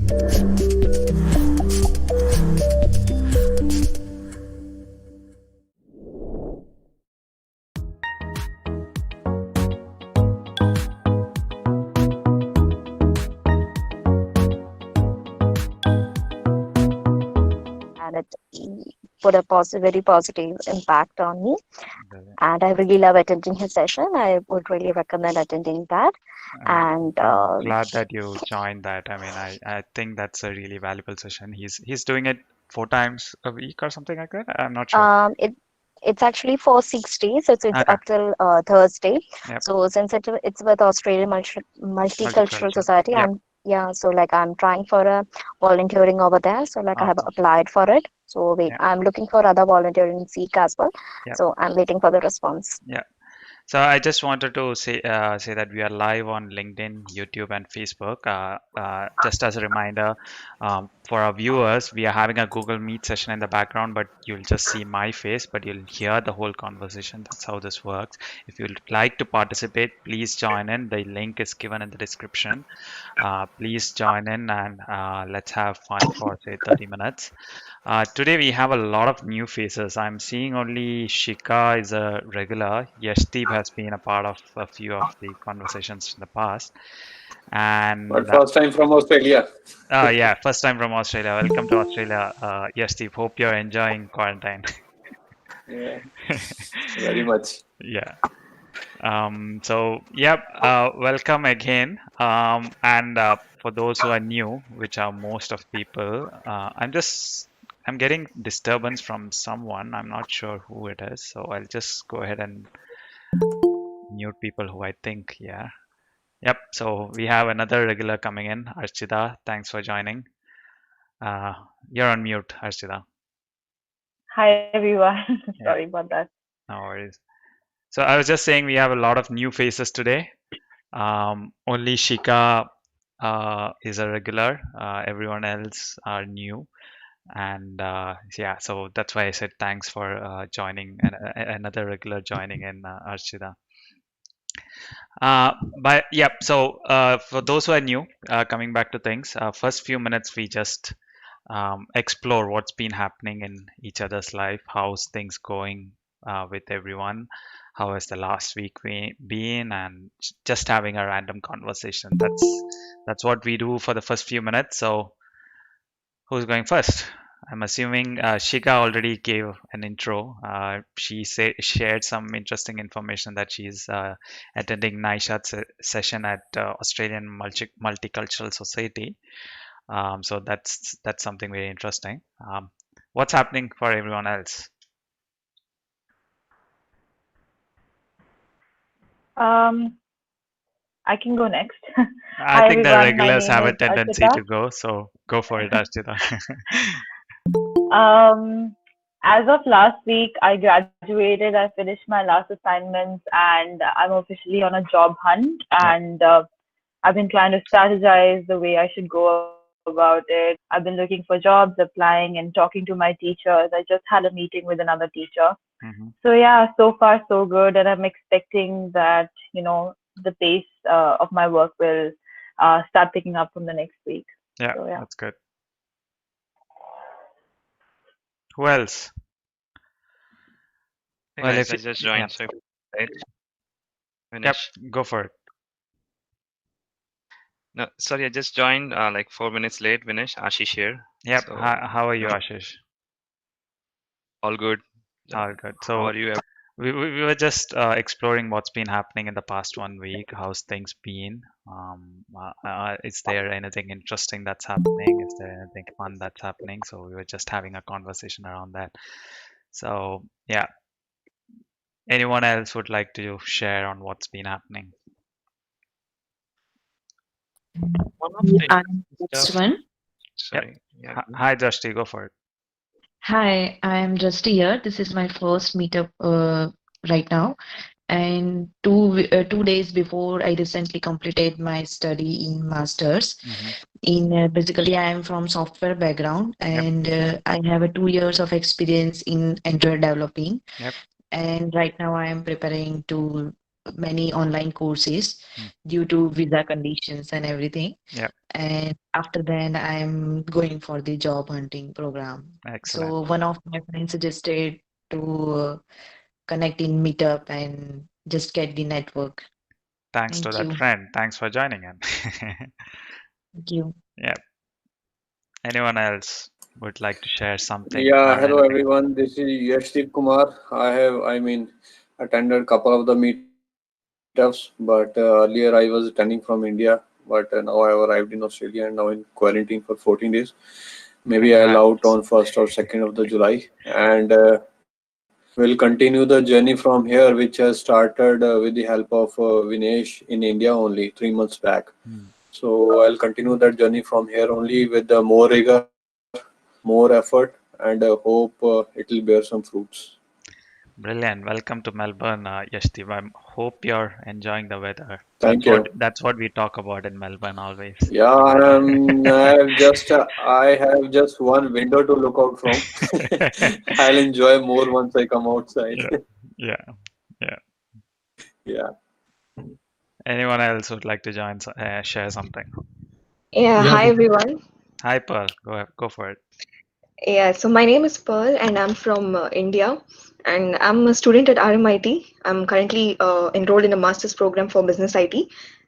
And it put a very positive impact on me. Brilliant. And I really love attending his session. I would really recommend attending that. And I'm glad that you joined that. I mean, I think that's a really valuable session. He's doing it 4 times a week or something like that. I'm not sure. it's actually for 6 days. It's Okay. up till Thursday. Yep. So since it's with Australian Multicultural Society, Yep. so like I'm trying for a volunteering over there. So like I have Awesome. applied for it. So Yeah. I'm looking for other volunteering seek as well. Yep. So I'm waiting for the response. Yeah. So I just wanted to say that we are live on LinkedIn, YouTube, and Facebook. Just as a reminder, for our viewers, we are having a Google Meet session in the background, but you'll just see my face, but you'll hear the whole conversation. That's how this works. If you'd like to participate, please join in. The link is given in the description. Please join in and let's have fun for say 30 minutes. Today we have a lot of new faces. I'm seeing only Shika is a regular. Yashdeep has been a part of a few of the conversations in the past. And But first time from Australia. yeah, first time from Australia. Welcome to Australia, Yashdeep. Hope you're enjoying quarantine. Yeah, very much. Yeah. Welcome again. And for those who are new, which are most of people, I'm getting disturbance from someone. I'm not sure who it is, so I'll just go ahead and mute people who I think, yeah. Yep, so we have another regular coming in, Archita. Thanks for joining. You're on mute, Archita. Hi everyone. Yeah. Sorry about that. No worries. So I was just saying we have a lot of new faces today. Only Shika is a regular. Everyone else are new. And yeah, so that's why I said thanks for joining and another regular joining in, Archita. But yep, so for those who are new, coming back to things, first few minutes we just explore what's been happening in each other's life, how's things going with everyone, how has the last week been, and just having a random conversation. That's what we do for the first few minutes. So who's going first? I'm assuming Shika already gave an intro. She shared some interesting information that she's attending Naishat's session at Australian Multicultural Society. So that's something very interesting. What's happening for everyone else? I can go next. I Hi think the everyone, my regulars name have a is tendency Archita. to go, so go for it, Archita. As of last week, I graduated. I finished my last assignments, and I'm officially on a job hunt. Yep. And I've been trying to strategize the way I should go about it. I've been looking for jobs, applying, and talking to my teachers. I just had a meeting with another teacher. Mm-hmm. So yeah, so far so good, and I'm expecting that the pace of my work will start picking up from the next week. Yeah, So yeah. that's good. Who else? Hey Well, guys, if I just joined, so right, yep, finish. go for it. No, sorry, I just joined like 4 minutes late. Vinish, Ashish here. Yep. So How are you, yeah, Ashish? all good. All good. How So are you? we were just exploring what's been happening in the past 1 week. How's things been? Is there anything interesting that's happening? Is there anything fun that's happening? So we were just having a conversation around that. So yeah, anyone else would like to share on what's been happening? One of the I'm stuff. just one. Sorry. Yeah. Hi, Drashti, go for it. Hi, I'm just here. This is my first meetup right now. And 2 days before, I recently completed my study in master's. Basically, I am from software background, and I have 2 years of experience in Android developing. Yep. And right now, I am preparing to many online courses Mm. due to visa conditions and everything. Yep. And after then, I'm going for the job hunting program. Excellent. So one of my friends suggested to connect in Meetup and just get the network. Thanks to Thank that you. friend. Thanks for joining in. Thank you. Yeah. Anyone else would like to share something Yeah, or hello anything? everyone. This is Yashdeep Kumar. Attended couple of the meetups, but earlier I was attending from India, but now I have arrived in Australia and now in quarantine for 14 days. Maybe I'll out Congrats. on 1st or 2nd of the July, and we'll continue the journey from here, which has started with the help of Vinesh in India only 3 months back. Hmm. So I'll continue that journey from here only with more rigor, more effort, and hope it'll bear some fruits. Brilliant. Welcome to Melbourne, Yashdeep. I hope you're enjoying the weather. Thank you. That's what we talk about in Melbourne always. Yeah, The weather. I have just one window to look out from. I'll enjoy more once I come outside. Yeah, yeah, yeah. Yeah. Anyone else would like to join, share something? Yeah, Yeah, hi everyone. Hi, Pearl. Go for it. Yeah, so my name is Pearl and I'm from India and I'm a student at RMIT. I'm currently enrolled in a master's program for business IT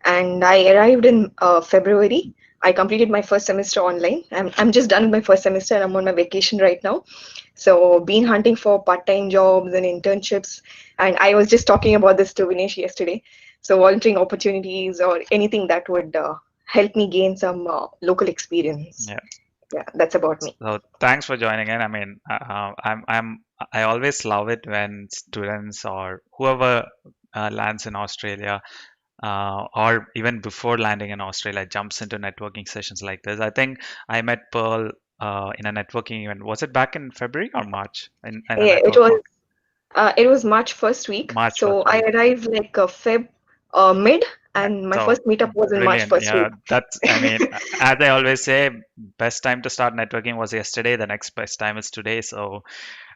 and I arrived in February. I completed my first semester online. I'm just done with my first semester and I'm on my vacation right now. So been hunting for part-time jobs and internships and I was just talking about this to Vinesh yesterday. So volunteering opportunities or anything that would help me gain some local experience. Yeah. Yeah, that's about me. So thanks for joining in. I mean, I always love it when students or whoever lands in Australia, or even before landing in Australia, jumps into networking sessions like this. I think I met Pearl in a networking event. Was it back in February or March? In a Yeah, network one? it was March first week. March So first I week. arrived like Feb mid, and my So first meetup was in March brilliant. first Yeah, week. that's, I mean, as I always say, best time to start networking was yesterday. The next best time is today. So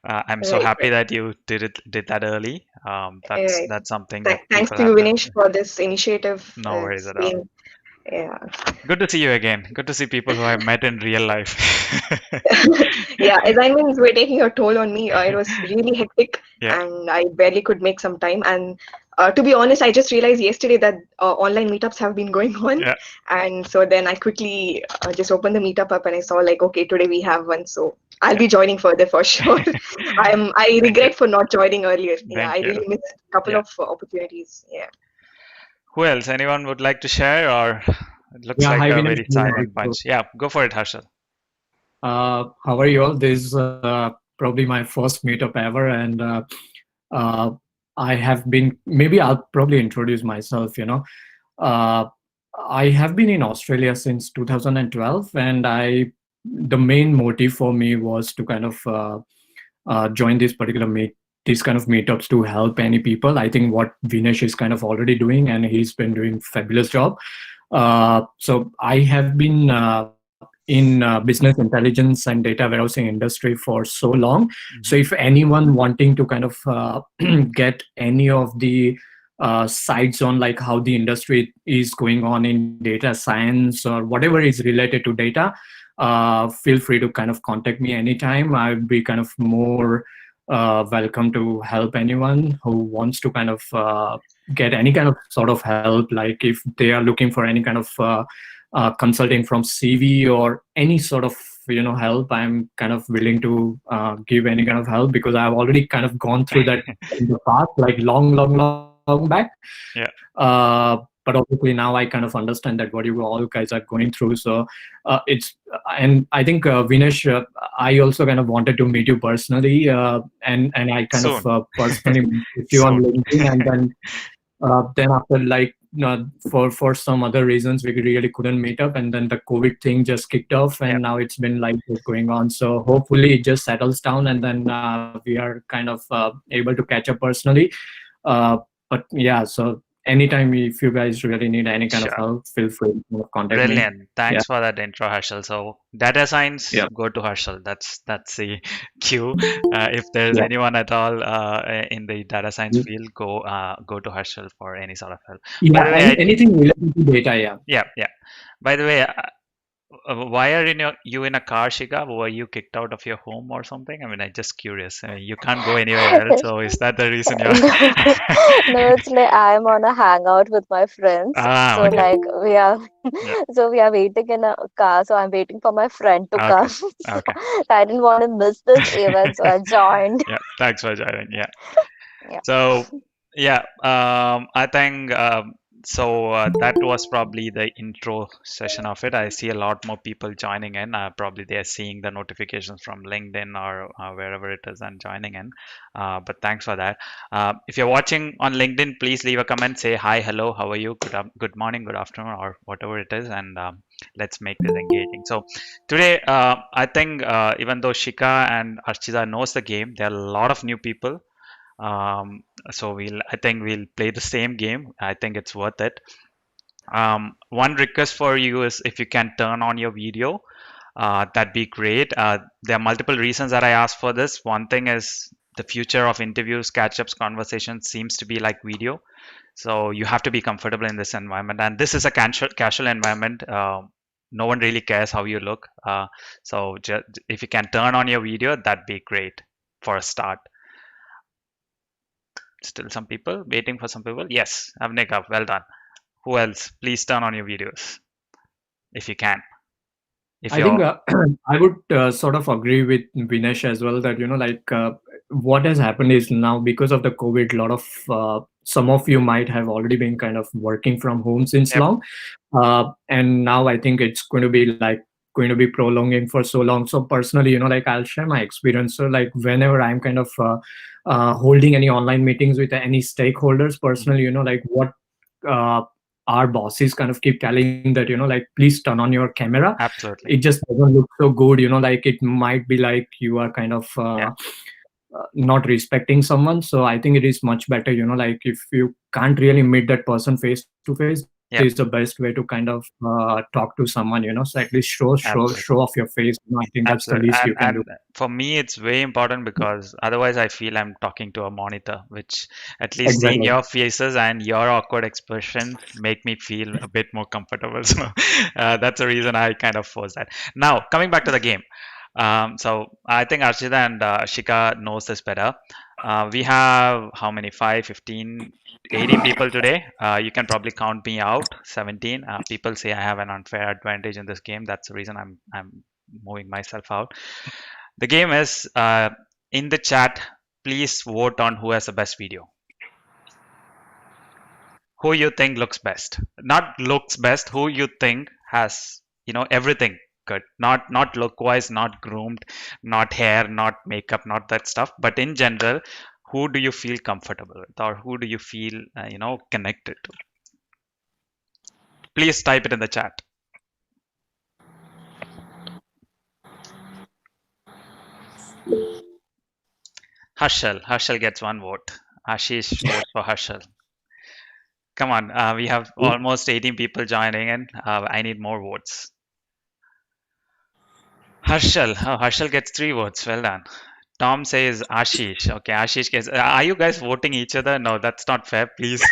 I'm so Right, happy right, that you did that early. That's right. that's something that Thanks people to you, have to. Vinesh, for this initiative. No worries It's at all. been yeah. Good to see you again. Good to see people who I've met in real life. Yeah, assignments were taking a toll on me. It was really hectic, Yeah, and I barely could make some time. And to be honest, I just realized yesterday that online meetups have been going on, yeah, and so then I quickly just opened the meetup up, and I saw like, okay, today we have one, so I'll yeah. be joining further for sure. I Thank you. regret for not joining earlier. Yeah, Thank I you. really missed a couple Yeah. of opportunities. Yeah. Who else? Anyone would like to share, or it looks yeah. like Hi, a Vinesh. very silent bunch? Yeah, go for it, Harshal. How are you all? This is probably my first meetup ever, and uh, I have been. Maybe I'll probably introduce myself. Uh, I have been in Australia since 2012, and the main motive for me was to kind of join these kind of meetups to help any people. I think what Vinesh is kind of already doing, and he's been doing fabulous job. So I have been in business intelligence and data warehousing industry for so long. So if anyone wanting to kind of get any of the sides on like how the industry is going on in data science or whatever is related to data, feel free to kind of contact me anytime. I'd be kind of more welcome to help anyone who wants to kind of get any kind of sort of help, like if they are looking for any kind of consulting from CV or any sort of help. I'm kind of willing to give any kind of help because I've already kind of gone through that in the past, like long back. Yeah. But obviously now I kind of understand that what you all guys are going through. So and I think Vinesh, I also kind of wanted to meet you personally, and I kind Soon. of personally met you on Soon. LinkedIn, and then after like for some other reasons we really couldn't meet up, and then the COVID thing just kicked off, and Yep. now it's been like this going on. So hopefully it just settles down, and then we are kind of able to catch up personally. But yeah, so anytime if you guys really need any kind of Sure. help, feel free to contact me. Brilliant. Thanks for that intro, Harshal. So data science, Yeah. go to Harshal. That's the cue. If there's Yeah. anyone at all in the data science field, go to Harshal for any sort of help. Yeah, By the way, anything related to data, yeah. yeah. By the way, why are you in a car, Shika? Were you kicked out of your home or something? I mean, I'm just curious. I mean, you can't go anywhere else, so is that the reason you're? No, it's like I'm on a hangout with my friends. So Okay. like we are Yeah. so we are waiting in a car. So I'm waiting for my friend to Okay. come. So Okay. I didn't want to miss this event, so I joined. Yeah. Thanks for joining. Yeah. Yeah. So yeah, I think that was probably the intro session of it. I see a lot more people joining in. Probably they're seeing the notifications from LinkedIn or wherever it is and joining in. But thanks for that. If you're watching on LinkedIn, please leave a comment. Say hi, hello, how are you? Good morning, good afternoon, or whatever it is, and let's make this engaging. So today, I think even though Shika and Archita knows the game, there are a lot of new people. So I think we'll play the same game. I think it's worth it. One request for you is if you can turn on your video, that'd be great. There are multiple reasons that I asked for this. One thing is the future of interviews, catch-ups, conversations seems to be like video. So you have to be comfortable in this environment. And this is a casual environment. No one really cares how you look. So if you can turn on your video, that'd be great for a start. Still some people waiting for some people. Yes, Avnika, well done. Who else? Please turn on your videos if you can. If I think you're I would sort of agree with Vinesh as well that, like what has happened is now because of the COVID, a lot of some of you might have already been kind of working from home since Yep. long. And now I think it's going to be prolonging for so long. So personally, like I'll share my experience. So like whenever I'm kind of holding any online meetings with any stakeholders, personally, like what uh, our bosses kind of keep telling that, like please turn on your camera. absolutely. It just doesn't look so good, like it might be like you are kind of Yeah. not respecting someone. So I think it is much better, like if you can't really meet that person face to face, this Yep. is the best way to kind of talk to someone, so at least show Absolutely. off your face. I think that's the Absolutely. least you can do. And for me, it's very important because otherwise I feel I'm talking to a monitor, which at least seeing Exactly. your faces and your awkward expression make me feel a bit more comfortable. So that's the reason I kind of force that. Now, coming back to the game. So I think Archita and Shika knows this better. We have how many? 5, 15, 18 people today. You can probably count me out, 17. People say I have an unfair advantage in this game. That's the reason I'm moving myself out. The game is in the chat. Please vote on who has the best video. Who you think looks best? Not looks best. Who you think has everything good? Not look wise, not groomed, not hair, not makeup, not that stuff. But in general, who do you feel comfortable with, or who do you feel connected to? Please type it in the chat. Harshal gets one vote. Ashish votes for Harshal. Come on, we have almost 18 people joining in. I need more votes. Harshal gets 3 votes. Well done. Tom says Ashish. Okay, Ashish gets. Are you guys voting each other? No, that's not fair. Please,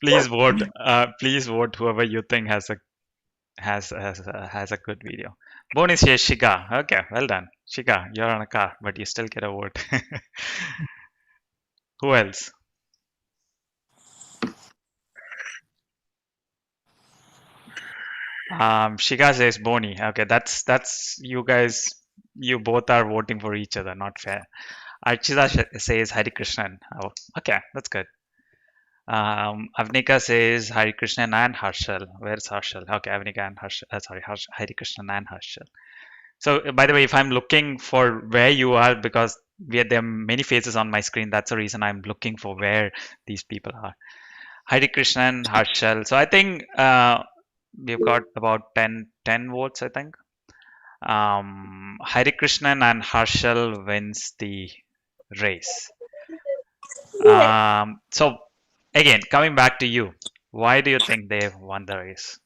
please vote. Please vote whoever you think has a good video. Bonus says Shika. Okay, well done, Shika. You're on a car, but you still get a vote. Who else? Shika says Boni. Okay, that's you guys. You both are voting for each other. Not fair. Archita says Hari Krishnan. Oh, okay, that's good. Avnika says Hari Krishnan and Harshal. Where's Harshal? Okay, Avnika and Harshal. Sorry, Hari Krishnan and Harshal. So, by the way, if I'm looking for where you are, because there are many faces on my screen, that's the reason I'm looking for where these people are. Hari Krishnan, Harshal. So, I think we've got about 10 votes, I think. Hari Krishnan and Harshal wins the race. So again, coming back to you, why do you think they won the race?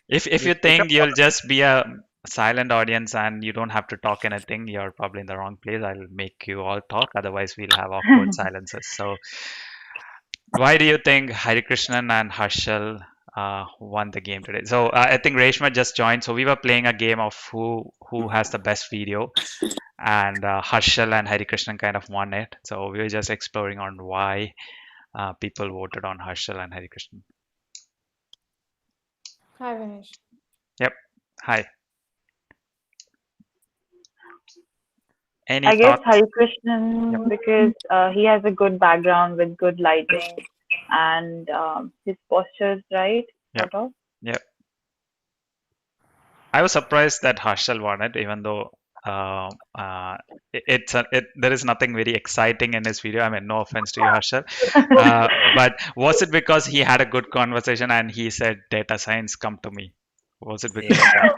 If you think you'll just be a silent audience and you don't have to talk anything, you're probably in the wrong place. I'll make you all talk, otherwise we'll have awkward silences. So why do you think Hari Krishnan and Harshal won the game today? So I think Reshma just joined. So we were playing a game of who has the best video, and Harshal and Hari Krishnan kind of won it. So we were just exploring on why people voted on Harshal and Hari Krishnan. Hi, Vinesh. Yep. Hi. Any I guess thoughts? Hari Krishnan, because he has a good background with good lighting, and his posture is right, Yep. sort of. Yep. I was surprised that Harshal won it, even though there is nothing very exciting in his video. I mean, no offense to you, Harshal. But was it because he had a good conversation and he said, "Data science, come to me"? Was it because of that?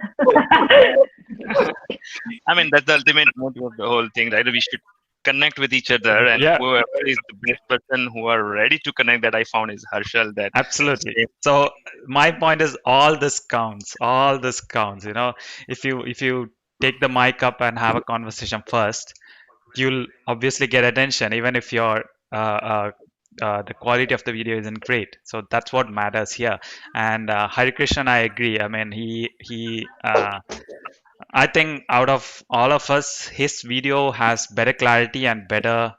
I mean, that's the ultimate motive of the whole thing, right? We should connect with each other, and Yeah. whoever is the best person who are ready to connect, that I found is Harshal. That Absolutely. So my point is, all this counts. All this counts. You know, if you take the mic up and have a conversation first, you'll obviously get attention, even if your the quality of the video isn't great. So that's what matters here. And Hari Krishnan, I agree. I mean, I think out of all of us, his video has better clarity and better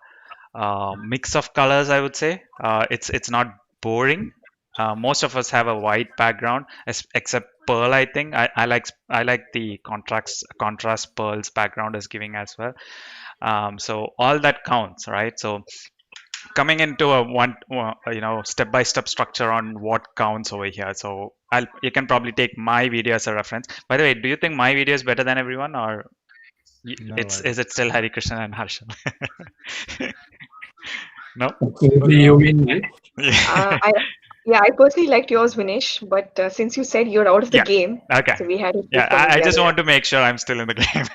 mix of colors, I would say. It's not boring. Most of us have a white background, except Pearl. I think I like the contrast Pearl's background is giving as well. So all that counts, right? So coming into a step-by-step structure on what counts over here. So you can probably take my video as a reference. By the way, do you think my video is better than everyone, or No, is it still Hari Krishnan and Harshal? No? Absolutely, you win, right? I personally liked yours, Vinesh, but since you said you're out of the Yeah. game, Okay. so we had to Yeah, pick one or I the just other. want to make sure I'm still in the game.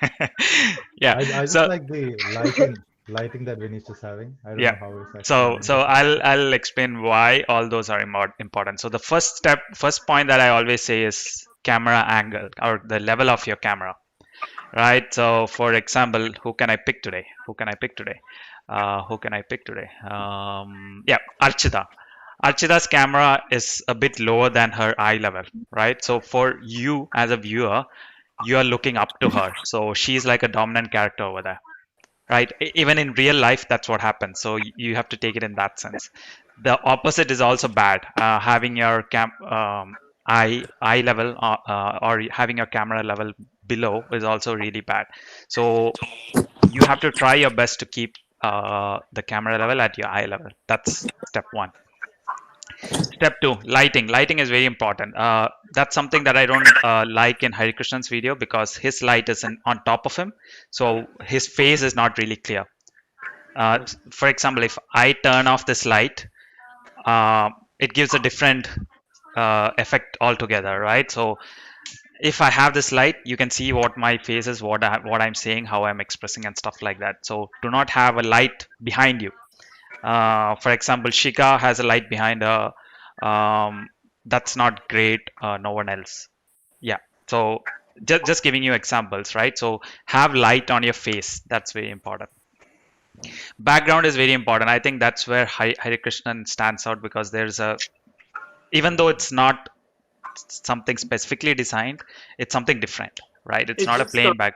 Yeah. I just So like the lighting that Vinesh is having. I don't yeah. know how it's actually So running, so but I'll explain why all those are important. So the first point that I always say is camera angle, or the level of your camera, right? So for example, who can I pick today? Who can I pick today? Yeah, Archita. Archita's camera is a bit lower than her eye level, right? So for you as a viewer, you are looking up to her. So she's like a dominant character over there, right? Even in real life, that's what happens. So you have to take it in that sense. The opposite is also bad. Having your eye level or having your camera level below is also really bad. So you have to try your best to keep the camera level at your eye level. That's step one. Step two, lighting. Lighting is very important. That's something that I don't like in Hari Krishnan's video, because his light is on top of him, so his face is not really clear. For example, if I turn off this light, it gives a different effect altogether, right? So if I have this light, you can see what my face is, what I'm saying, how I'm expressing, and stuff like that. So do not have a light behind you. For example, Shika has a light behind her. That's not great. No one else. Yeah. So just giving you examples, right? So have light on your face. That's very important. Background is very important. I think that's where Hari Krishnan stands out, because even though it's not something specifically designed, it's something different, right? It's not a plain back.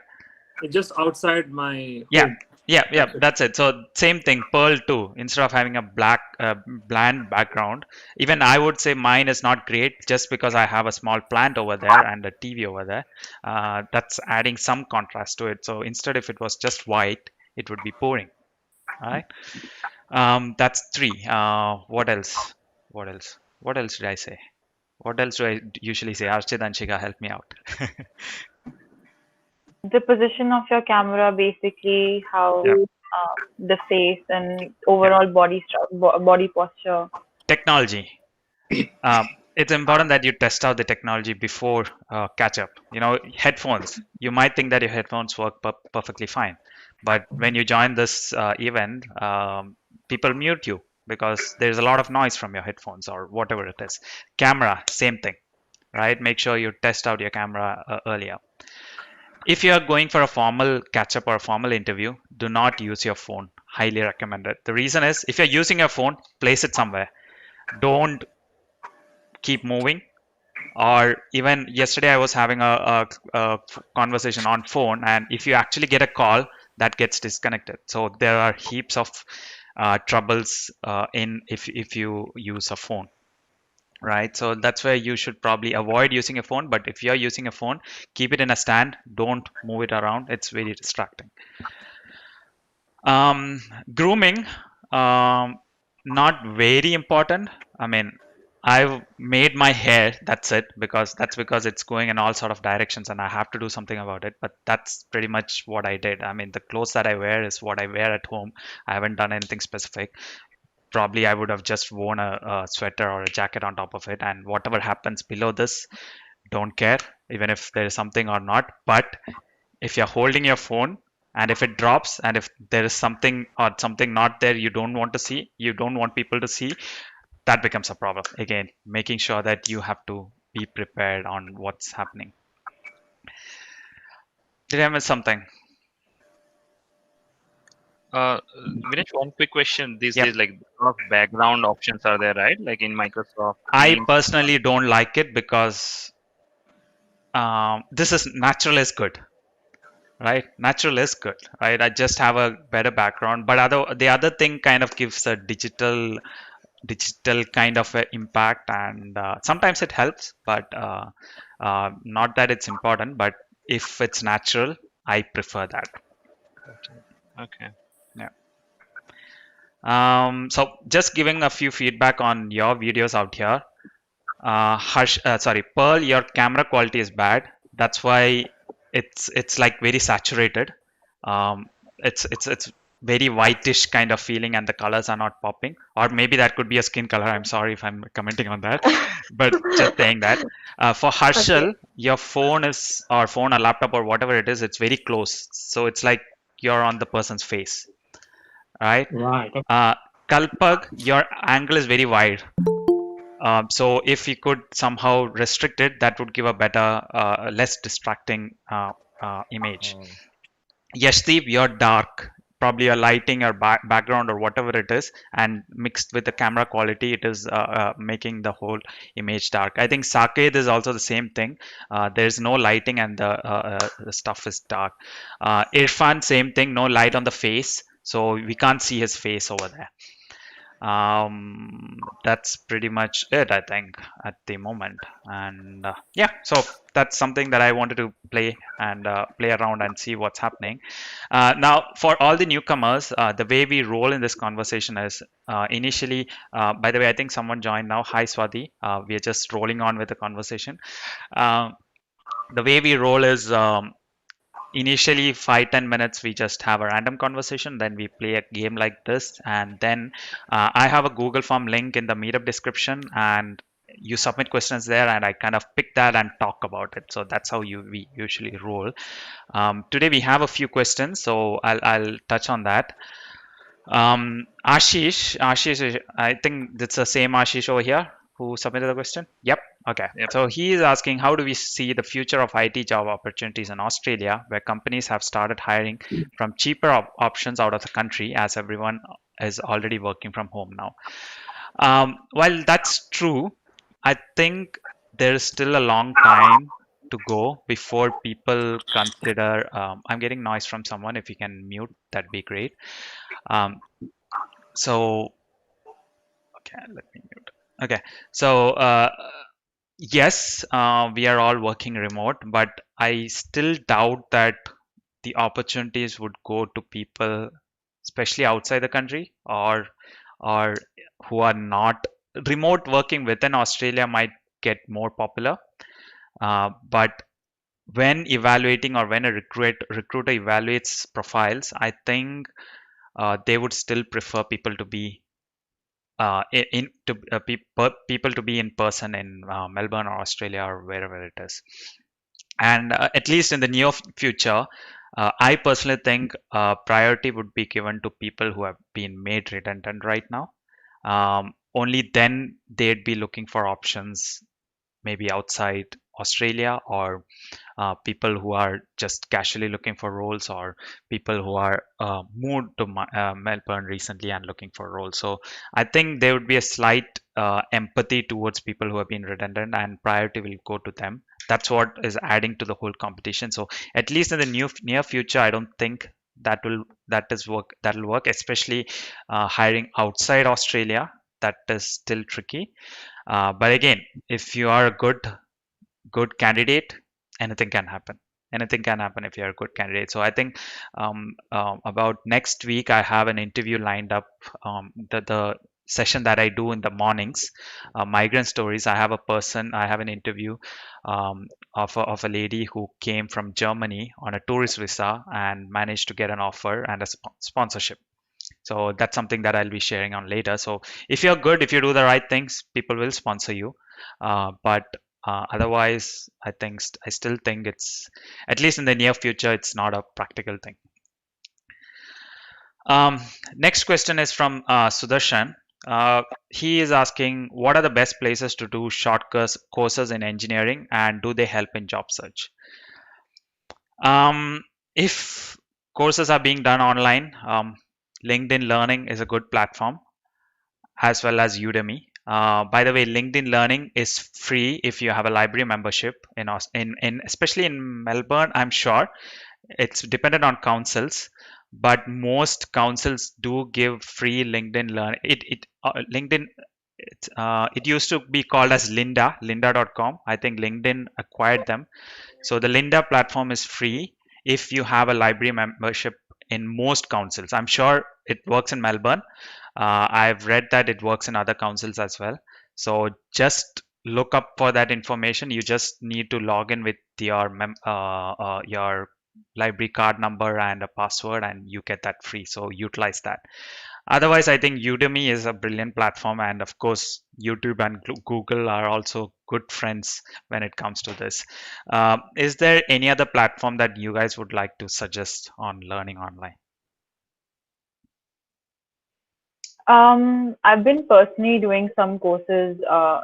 It's just outside my Yeah. home. Yeah, that's it. So same thing, Pearl too. Instead of having a bland background, even I would say mine is not great, just because I have a small plant over there and a TV over there. That's adding some contrast to it. So instead, if it was just white, it would be boring. All right. That's three. What else? What else? What else did I say? What else do I usually say? Archit and Shika, help me out. The position of your camera, basically, how Yep. the face and overall body posture. Technology. It's important that you test out the technology before Catchup. Headphones. You might think that your headphones work perfectly fine, but when you join this event, people mute you because there's a lot of noise from your headphones or whatever it is. Camera, same thing, right? Make sure you test out your camera earlier. If you're going for a formal catch-up or a formal interview, do not use your phone. Highly recommended. The reason is if you're using your phone, place it somewhere. Don't keep moving. Or even yesterday, I was having a conversation on phone, and if you actually get a call, that gets disconnected. So there are heaps of troubles in if you use a phone, right? So that's where you should probably avoid using a phone. But if you're using a phone, keep it in a stand. Don't move it around. It's very distracting. Grooming, not very important. I mean, I've made my hair, that's it, because it's going in all sort of directions and I have to do something about it. But that's pretty much what I did. I mean, the clothes that I wear is what I wear at home. I haven't done anything specific. Probably I would have just worn a sweater or a jacket on top of it, and whatever happens below this, don't care, even if there is something or not. But if you're holding your phone and if it drops and if there is something or something not there you don't want to see, you don't want people to see, that becomes a problem. Again, making sure that you have to be prepared on what's happening. Did I miss something? Vinesh, one quick question. These Yep. days, like, a lot of background options are there, right? Like in Microsoft I Teams. personally don't like it because this is natural is good, right? Natural is good, right? I just have a better background, but the other thing kind of gives a digital kind of a impact, and sometimes it helps, but not that it's important. But if it's natural, I prefer that. Okay. Yeah. So just giving a few feedback on your videos out here. Pearl, your camera quality is bad. That's why it's like very saturated. It's very whitish kind of feeling, and the colors are not popping. Or maybe that could be a skin color. I'm sorry if I'm commenting on that, but just saying that. For Harshal, your phone or laptop or whatever it is, it's very close. So it's like you're on the person's face, right? Right. Kalpag, your angle is very wide. So if you could somehow restrict it, that would give a better, less distracting image. Yashdeep, you're dark. Probably your lighting or background or whatever it is, and mixed with the camera quality, it is making the whole image dark. I think Saked is also the same thing. There's no lighting and the stuff is dark. Irfan, same thing, no light on the face, so we can't see his face over there. That's pretty much it, I think, at the moment. And yeah, so that's something that I wanted to play around and see what's happening. Now, for all the newcomers, the way we roll in this conversation is initially, by the way, I think someone joined now. Hi, Swati. We are just rolling on with the conversation. The way we roll is initially 5-10 minutes we just have a random conversation, then we play a game like this, and then I have a Google form link in the meetup description, and you submit questions there and I kind of pick that and talk about it. So that's how we usually roll. Today we have a few questions, so I'll touch on that. Ashish, I think it's the same Ashish over here who submitted the question. Yep. Okay. Yep. So he is asking, how do we see the future of IT job opportunities in Australia, where companies have started hiring from cheaper options out of the country, as everyone is already working from home now? While that's true, I think there is still a long time to go before people consider. I'm getting noise from someone. If you can mute, that'd be great. So, okay, let me mute. Okay, so yes, we are all working remote, but I still doubt that the opportunities would go to people, especially outside the country, or who are not remote. Working within Australia might get more popular, but when evaluating or when a recruiter evaluates profiles, I think they would still prefer people to be people to be in person in Melbourne or Australia or wherever it is. And at least in the near future, I personally think priority would be given to people who have been made redundant right now. Only then they'd be looking for options maybe outside Australia, or people who are just casually looking for roles, or people who are moved to Melbourne recently and looking for roles. So I think there would be a slight empathy towards people who have been redundant, and priority will go to them. That's what is adding to the whole competition. So at least in the near future, I don't think that'll work, especially hiring outside Australia. That is still tricky. But again, if you are a good candidate, anything can happen. Anything can happen if you're a good candidate. So I think about next week I have an interview lined up. The session that I do in the mornings, migrant stories. I have an interview of a lady who came from Germany on a tourist visa and managed to get an offer and a sponsorship. So that's something that I'll be sharing on later. So if you're good, if you do the right things, people will sponsor you. But otherwise, I still think it's, at least in the near future, it's not a practical thing. Next question is from Sudarshan. He is asking, what are the best places to do short courses in engineering, and do they help in job search? If courses are being done online, LinkedIn Learning is a good platform, as well as Udemy. By the way, LinkedIn Learning is free if you have a library membership in especially in Melbourne. I'm sure it's dependent on councils, but most councils do give free LinkedIn Learning. LinkedIn. It used to be called as lynda.com. I think LinkedIn acquired them. So the Lynda platform is free if you have a library membership in most councils. I'm sure it works in Melbourne. I've read that it works in other councils as well. So just look up for that information. You just need to log in with your library card number and a password, and you get that free. So utilize that. Otherwise, I think Udemy is a brilliant platform, and of course, YouTube and Google are also good friends when it comes to this. Is there any other platform that you guys would like to suggest on learning online? I've been personally doing some courses,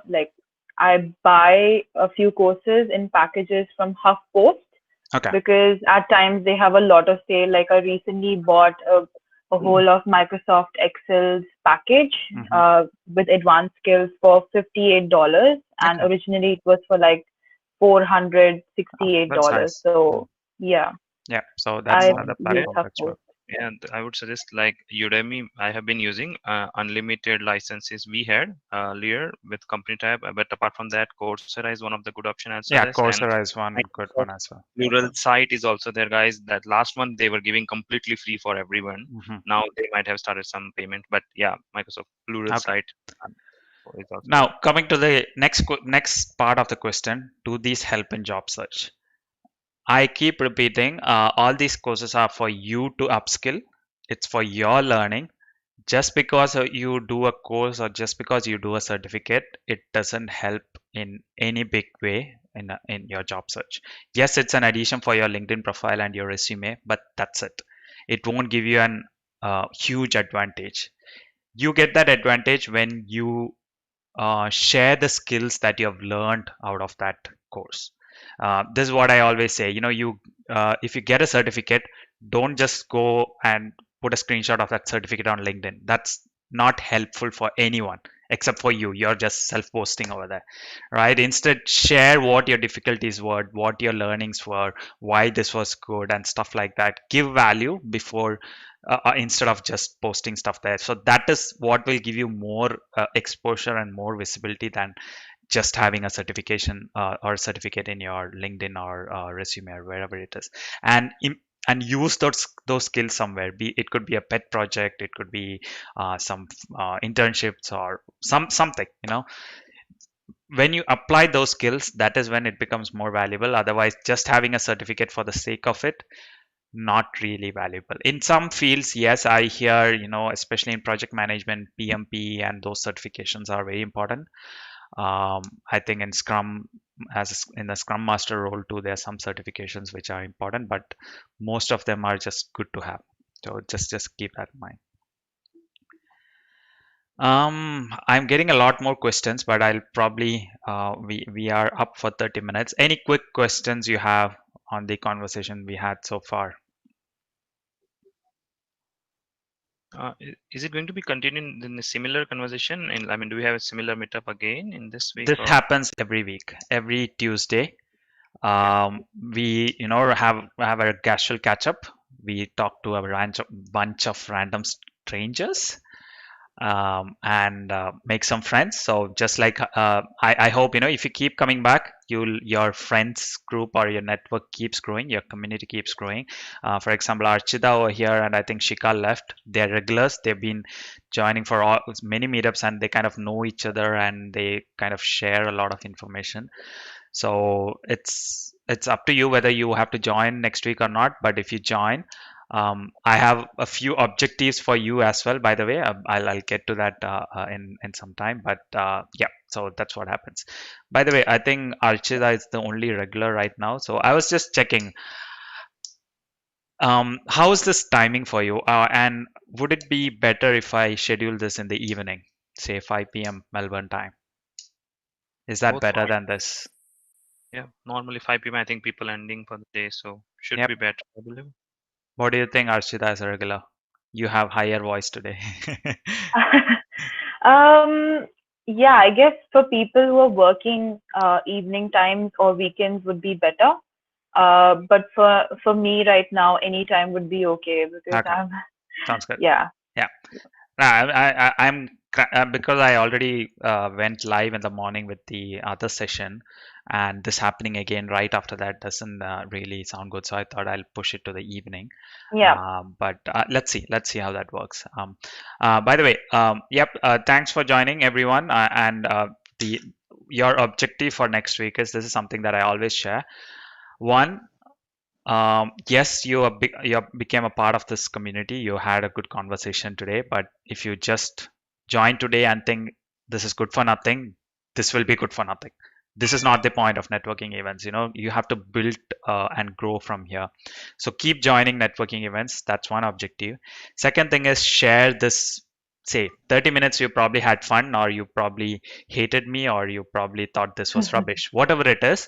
like I buy a few courses in packages from HuffPost. Okay. Because at times they have a lot of sale. Like I recently bought a whole of Microsoft Excel's package with advanced skills for $58, and originally it was for like $468. Nice. So yeah. Yeah. So that's another platform that's well. And I would suggest like Udemy. I have been using unlimited licenses we had earlier with company tab, but apart from that, Coursera is one of the good options as well. Yeah, Coursera is one good one as well. Plural site is also there, guys. That last one they were giving completely free for everyone. Now they might have started some payment, but yeah, Microsoft Plural site. Now coming to the next part of the question, do these help in job search? I keep repeating, all these courses are for you to upskill. It's for your learning. Just because you do a course or just because you do a certificate, it doesn't help in any big way in your job search. Yes, it's an addition for your LinkedIn profile and your resume, but that's it. It won't give you an huge advantage. You get that advantage when you share the skills that you have learned out of that course. This is what I always say. If you get a certificate, don't just go and put a screenshot of that certificate on LinkedIn. That's not helpful for anyone except for you. You're just self-posting over there, right? Instead, share what your difficulties were, what your learnings were, why this was good, and stuff like that. Give value before instead of just posting stuff there. So that is what will give you more exposure and more visibility than just having a certification or a certificate in your LinkedIn or resume or wherever it is, and use those skills somewhere. It could be a pet project, it could be some internships or something. When you apply those skills, that is when it becomes more valuable. Otherwise, just having a certificate for the sake of it, not really valuable. In some fields, yes, I hear, especially in project management, PMP and those certifications are very important. I think in Scrum, as in the Scrum Master role too, there are some certifications which are important, but most of them are just good to have. So just keep that in mind. I'm getting a lot more questions, but I'll probably we are up for 30 minutes. Any quick questions you have on the conversation we had so far? Is it going to be continuing in a similar conversation? And I mean, do we have a similar meetup again in this week? This Or? happens every week, every Tuesday. We have a casual catch up. We talk to a bunch of random strangers and make some friends. So just like I hope if you keep coming back, your friends group or your network keeps growing, your community keeps growing. For example, Archita over here and I think Shika left. They're regulars. They've been joining for many meetups and they kind of know each other and they kind of share a lot of information. So it's up to you whether you have to join next week or not. But if you join, I have a few objectives for you as well. By the way, I'll get to that in some time. But yeah, so that's what happens. By the way, I think Archita is the only regular right now. So I was just checking. How is this timing for you? And would it be better if I schedule this in the evening, say 5 p.m. Melbourne time? Is that Both better fine. than this? Yeah, normally 5 p.m. I think people ending for the day, so should Yep. be better, I believe. What do you think, Archita, as a regular? You have higher voice today. Um, yeah, I guess for people who are working evening times or weekends would be better. But for me right now, any time would be okay because Okay, sounds good. yeah. Yeah. I'm because I already went live in the morning with the other session, and this happening again right after that doesn't really sound good. So I thought I'll push it to the evening. Yeah. But let's see how that works. By the way, yep. Thanks for joining, everyone. And the your objective for next week is this is something that I always share. One, yes, you became a part of this community. You had a good conversation today, but if you just join today and think this is good for nothing, this will be good for nothing. This is not the point of networking events. You have to build and grow from here. So keep joining networking events. That's one objective. Second thing is share this. Say 30 minutes, you probably had fun, or you probably hated me, or you probably thought this was rubbish. Whatever it is,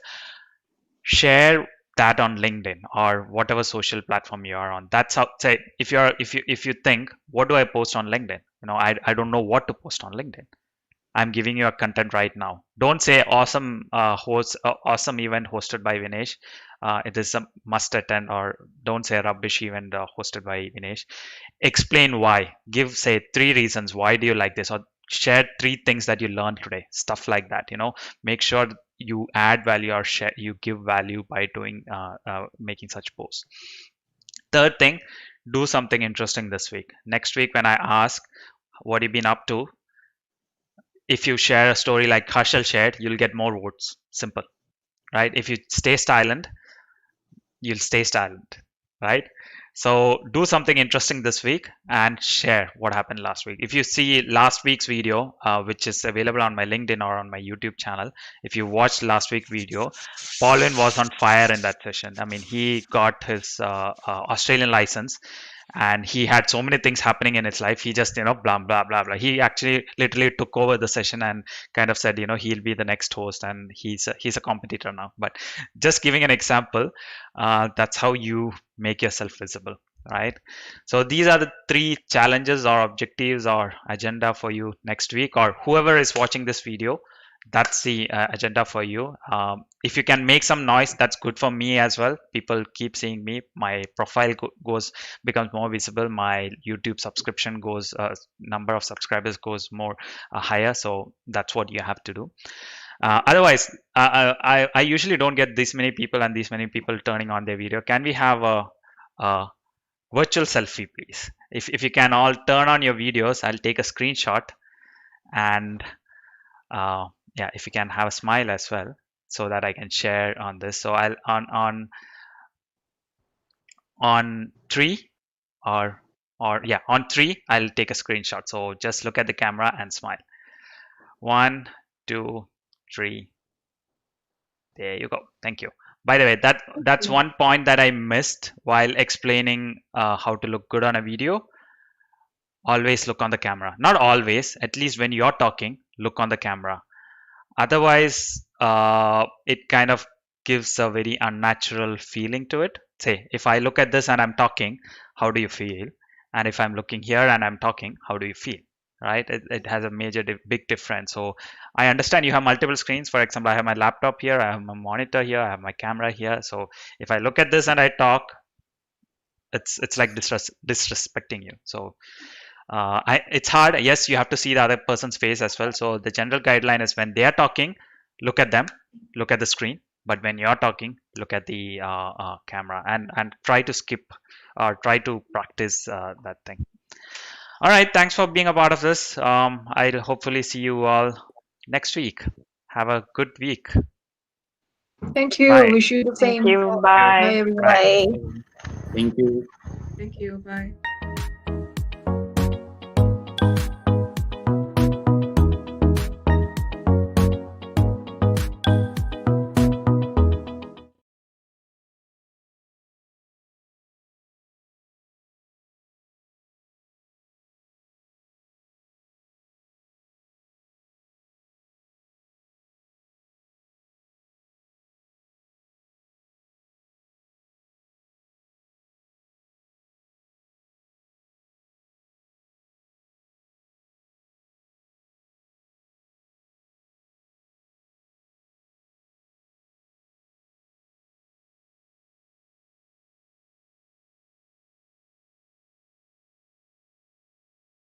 share that on LinkedIn or whatever social platform you are on. That's how, say, if you think, what do I post on LinkedIn? I don't know what to post on LinkedIn. I'm giving you a content right now. Don't say awesome awesome event hosted by Vinesh. It is a must attend, or don't say rubbish event hosted by Vinesh. Explain why. Give, say, 3 reasons why do you like this, or share 3 things that you learned today. Stuff like that. Make sure you add value or share, you give value by doing making such posts. Third thing, do something interesting this week. Next week, when I ask what you've been up to, if you share a story like Harshal shared, you'll get more votes. Simple, right? If you stay silent, you'll stay silent, right? So do something interesting this week and share what happened last week. If you see last week's video, which is available on my LinkedIn or on my YouTube channel, if you watched last week's video, Paulin was on fire in that session. I mean, he got his Australian license and he had so many things happening in his life. He just, blah, blah, blah, blah. He actually literally took over the session and kind of said, he'll be the next host and he's a competitor now. But just giving an example, that's how you make yourself visible, right? So these are the 3 challenges or objectives or agenda for you next week, or whoever is watching this video. That's the agenda for you. If you can make some noise, that's good for me as well. People keep seeing me. My profile becomes more visible. My YouTube subscription number of subscribers goes more higher. So that's what you have to do. Otherwise, I usually don't get this many people and these many people turning on their video. Can we have a virtual selfie, please? If you can all turn on your videos, I'll take a screenshot. And yeah, if you can have a smile as well, so that I can share on this. So I'll on 3 or yeah, on 3 I'll take a screenshot. So just look at the camera and smile. 1, 2, 3. There you go. Thank you. By the way, that's one point that I missed while explaining how to look good on a video. Always look on the camera. Not always, at least when you're talking, look on the camera. Otherwise, it kind of gives a very unnatural feeling to it. Say, if I look at this and I'm talking, how do you feel? And if I'm looking here and I'm talking, how do you feel? Right? It has a major, big difference. So I understand you have multiple screens. For example, I have my laptop here, I have my monitor here, I have my camera here. So if I look at this and I talk, it's like disrespecting you. So it's hard. Yes, you have to see the other person's face as well. So the general guideline is when they are talking, look at them, look at the screen. But when you're talking, look at the camera and try to skip or try to practice that thing. All right. Thanks for being a part of this. I'll hopefully see you all next week. Have a good week. Thank you. Bye. Wish you the Thank same. you. Bye, Bye. everyone. Bye. Thank you. Thank you. Bye.